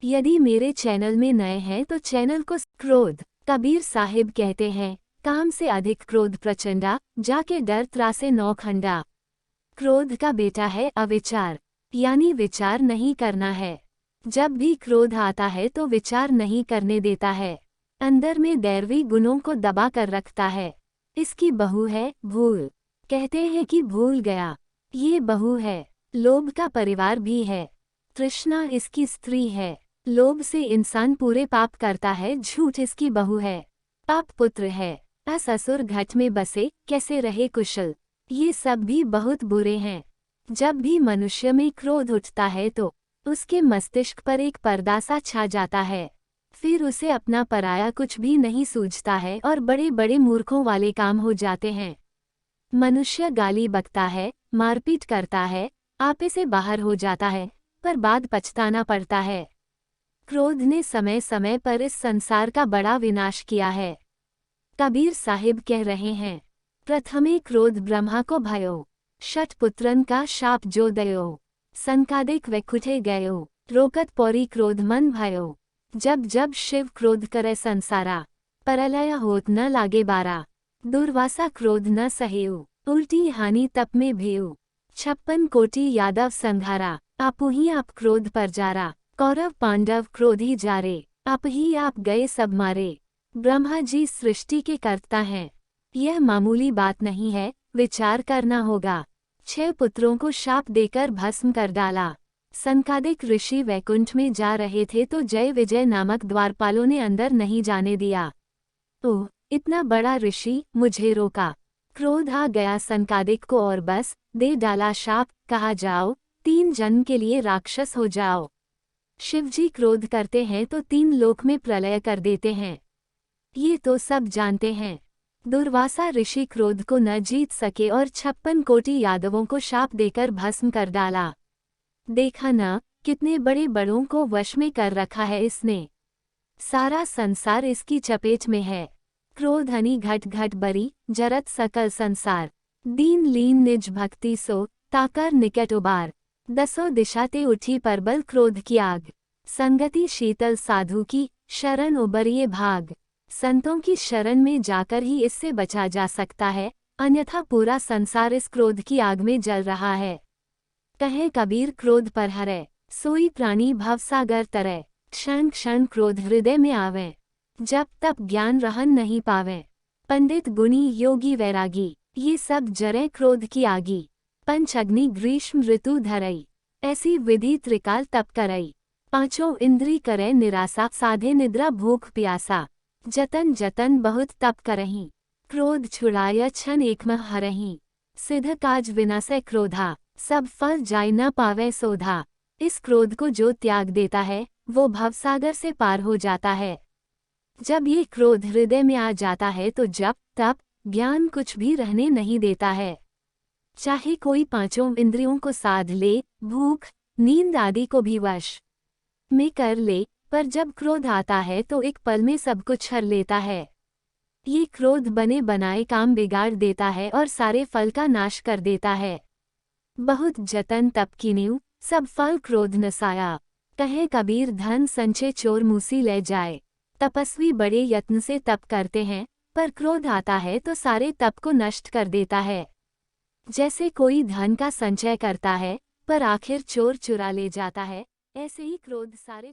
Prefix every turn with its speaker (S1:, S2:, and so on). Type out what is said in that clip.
S1: यदि मेरे चैनल में नए हैं तो चैनल को क्रोध। कबीर साहिब कहते हैं, काम से अधिक क्रोध प्रचंडा, जाके डर त्रासे नौखंडा। क्रोध का बेटा है अविचार, यानी विचार नहीं करना है। जब भी क्रोध आता है तो विचार नहीं करने देता है, अंदर में दैवी गुणों को दबा कर रखता है। इसकी बहू है भूल, कहते हैं कि भूल गया, ये बहू है। लोभ का परिवार भी है, तृष्णा इसकी स्त्री है। लोभ से इंसान पूरे पाप करता है, झूठ इसकी बहू है। पाप पुत्र है, असुर घट में बसे, कैसे रहे कुशल। ये सब भी बहुत बुरे हैं। जब भी मनुष्य में क्रोध उठता है तो उसके मस्तिष्क पर एक पर्दा सा छा जाता है, फिर उसे अपना पराया कुछ भी नहीं सूझता है और बड़े बड़े मूर्खों वाले काम हो जाते हैं। मनुष्य गाली बकता है, मारपीट करता है, आपे से बाहर हो जाता है, पर बाद पछताना पड़ता है। क्रोध ने समय समय पर इस संसार का बड़ा विनाश किया है। कबीर साहिब कह रहे हैं, प्रथमे क्रोध ब्रह्मा को भयो, षटपुत्रन का शाप जो दयो, संकादिक वैकुठे गयो, रोकत पौरी क्रोध मन भयो। जब जब शिव क्रोध करे संसारा, परलय होत न लागे बारा। दुर्वासा क्रोध न सहेऊ, उल्टी हानि तप में भेऊ। 56 कोटि यादव संघारा, आपु ही आप क्रोध पर जारा। कौरव पांडव क्रोधी जारे, आप ही आप गए सब मारे। ब्रह्मा जी सृष्टि के कर्ता हैं, यह मामूली बात नहीं है, विचार करना होगा। 6 पुत्रों को शाप देकर भस्म कर डाला। संकादिक ऋषि वैकुंठ में जा रहे थे तो जय विजय नामक द्वारपालों ने अंदर नहीं जाने दिया। ओह, इतना बड़ा ऋषि, मुझे रोका। क्रोध आ गया संकादिक को और बस दे डाला शाप, कहा जाओ 3 जन्म के लिए राक्षस हो जाओ। शिवजी क्रोध करते हैं तो 3 लोक में प्रलय कर देते हैं, ये तो सब जानते हैं। दुर्वासा ऋषि क्रोध को न जीत सके और 56 कोटि यादवों को शाप देकर भस्म कर डाला। देखा न, कितने बड़े बड़ों को वश में कर रखा है इसने। सारा संसार इसकी चपेट में है। क्रोध हनि घट घट बरी, जरत सकल संसार। दीन लीन निज भक्ति सो, ताकर निकट उबार। 10 दिशा ते उठी परबल क्रोध की आग। संगति शीतल साधु की, शरण उबरिए भाग। संतों की शरण में जाकर ही इससे बचा जा सकता है, अन्यथा पूरा संसार इस क्रोध की आग में जल रहा है। कहे कबीर क्रोध पर हरै, सोई प्राणी भवसागर तरै। क्षण क्षण क्रोध हृदय में आवे, जब तब ज्ञान रहन नहीं पावे। पंडित गुणी योगी वैरागी, ये सब जरे क्रोध की आगी। पंच अग्नि ग्रीष्म ऋतु धरई, ऐसी विधि त्रिकाल तप करई। 5 इंद्री करे निरासा, साधे निद्रा भूख प्यासा। जतन जतन बहुत तप करहीं, क्रोध छुड़ाय क्षण एक में हरहीं। सिद्ध काज विनाशय क्रोधा, सब फल जाय न पावे सोधा। इस क्रोध को जो त्याग देता है, वो भवसागर से पार हो जाता है। जब ये क्रोध हृदय में आ जाता है तो जप तप ज्ञान कुछ भी रहने नहीं देता है। चाहे कोई 5 इंद्रियों को साध ले, भूख नींद आदि को भी वश में कर ले, पर जब क्रोध आता है तो एक पल में सब कुछ हर लेता है। ये क्रोध बने बनाए काम बिगाड़ देता है और सारे फल का नाश कर देता है। बहुत जतन तप कीन्यू, सब फल क्रोध नसाया। कहे कबीर धन संचय चोर मूसी ले जाए। तपस्वी बड़े यत्न से तप करते हैं, पर क्रोध आता है तो सारे तप को नष्ट कर देता है। जैसे कोई धन का संचय करता है, पर आखिर चोर चुरा ले जाता है, ऐसे ही क्रोध सारे